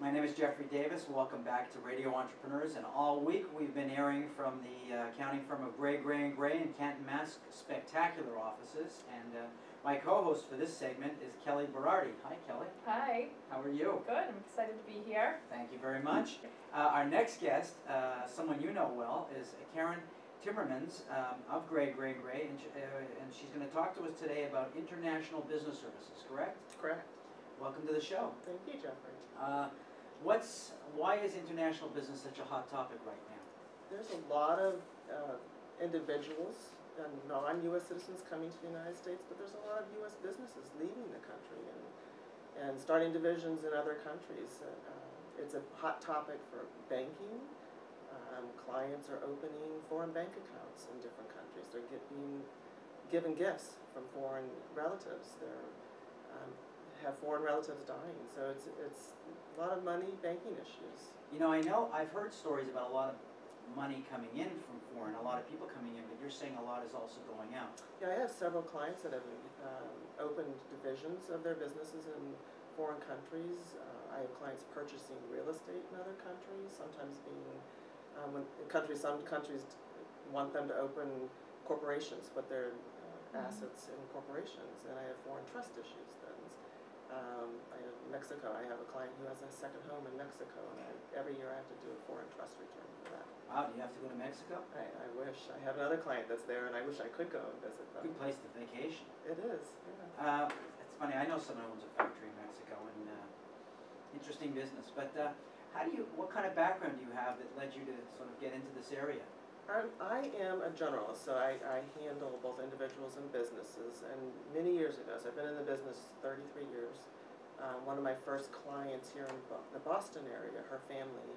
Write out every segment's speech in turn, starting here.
My name is Jeffrey Davis. Welcome back to Radio Entrepreneurs. And all week we've been airing from the accounting firm of Gray in Canton, Mass. Spectacular offices. And my co-host for this segment is Kelly Berardi. Hi, Kelly. Hi. How are you? Good. I'm excited to be here. Thank you very much. Our next guest, someone you know well, is Karen Timmermans of Gray, and she's going to talk to us today about international business services, correct? Correct. Welcome to the show. Thank you, Jeffrey. Why is international business such a hot topic right now? There's a lot of individuals and non-U.S. citizens coming to the United States, but there's a lot of U.S. businesses leaving the country and starting divisions in other countries. It's a hot topic for banking. Clients are opening foreign bank accounts in different countries. They're being given gifts from foreign relatives. They're have foreign relatives dying, so it's a lot of money banking issues. You know, I've heard stories about a lot of money coming in from foreign, a lot of people coming in, but you're saying a lot is also going out. Yeah, I have several clients that have opened divisions of their businesses in foreign countries. I have clients purchasing real estate in other countries, sometimes being, some countries want them to open corporations, put their assets in corporations, and I have foreign trust issues then. I have Mexico. I have a client who has a second home in Mexico, and every year I have to do a foreign trust return for that. Wow, do you have to go to Mexico? I wish. I have another client that's there, and I wish I could go and visit them. Good place to vacation. It is, yeah. It's funny, I know someone who owns a factory in Mexico, and interesting business. But what kind of background do you have that led you to sort of get into this area? I am a generalist, so I handle both individuals and businesses. And many years ago, so I've been in the business 33 years, one of my first clients here in the Boston area, her family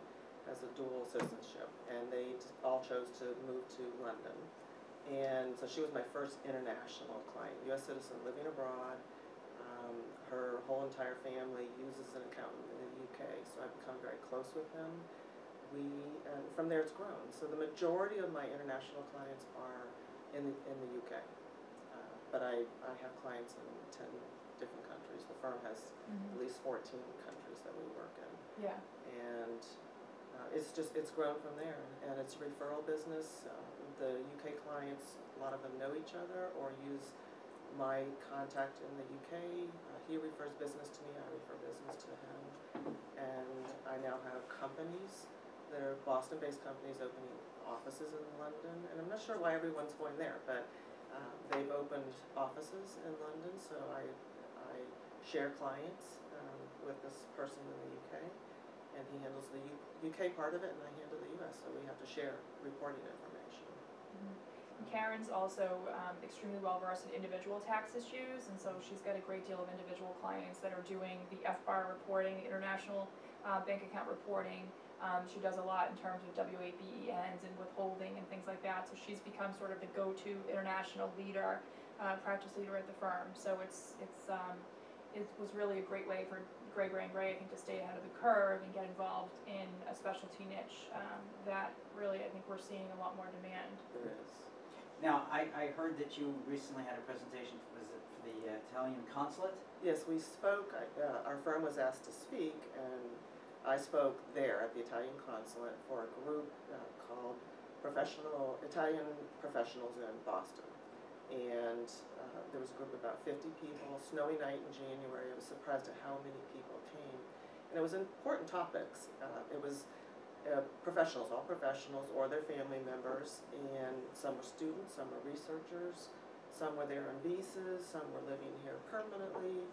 has a dual citizenship, and they all chose to move to London. And so she was my first international client, U.S. citizen living abroad. Her whole entire family uses an accountant in the UK, so I've become very close with them. And from there it's grown. So the majority of my international clients are in the UK, but I have clients in 10 different countries. The firm has at least 14 countries that we work in. Yeah. And it's grown from there, and it's a referral business. The UK clients, a lot of them know each other or use my contact in the UK. He refers business to me, I refer business to him, and I now have companies. There are Boston-based companies opening offices in London, and I'm not sure why everyone's going there, but they've opened offices in London, so I share clients with this person in the UK, and he handles the UK part of it, and I handle the US, so we have to share reporting information. And Karen's also extremely well versed in individual tax issues, and so she's got a great deal of individual clients that are doing the FBAR reporting, international bank account reporting. She does a lot in terms of WABENs and withholding and things like that, so she's become sort of the go-to international leader, practice leader at the firm. So it was really a great way for Gray, I think, to stay ahead of the curve and get involved in a specialty niche that really I think we're seeing a lot more demand. There is. Now, I heard that you recently had a presentation for the Italian consulate? Yes, we spoke. Our firm was asked to speak, and I spoke there at the Italian consulate for a group called Italian Professionals in Boston. And there was a group of about 50 people, snowy night in January. I was surprised at how many people came. And it was important topics. It was professionals, all professionals or their family members, and some were students, some were researchers, some were there on visas, some were living here permanently,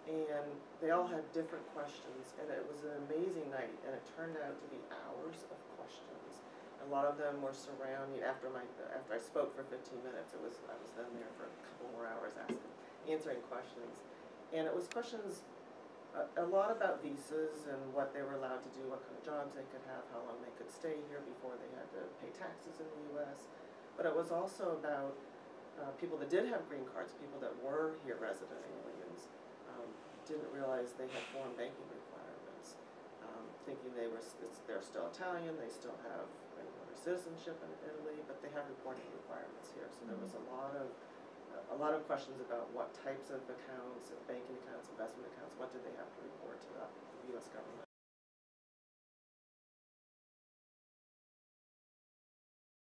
and they all had different questions, and it was an amazing night, and it turned out to be hours of questions. A lot of them were surrounding, after I spoke for 15 minutes, I was then there for a couple more hours answering questions, and it was questions a lot about visas and what they were allowed to do, what kind of jobs they could have, how long they could stay here before they had to pay taxes in the U.S. But it was also about people that did have green cards, people that were here resident aliens, didn't realize they had foreign banking requirements, thinking they're still Italian, they still have their citizenship in Italy, but they have reporting requirements here. So there was a lot of questions about what types of accounts, banking accounts, investment accounts, what did they have to report to the U.S. government.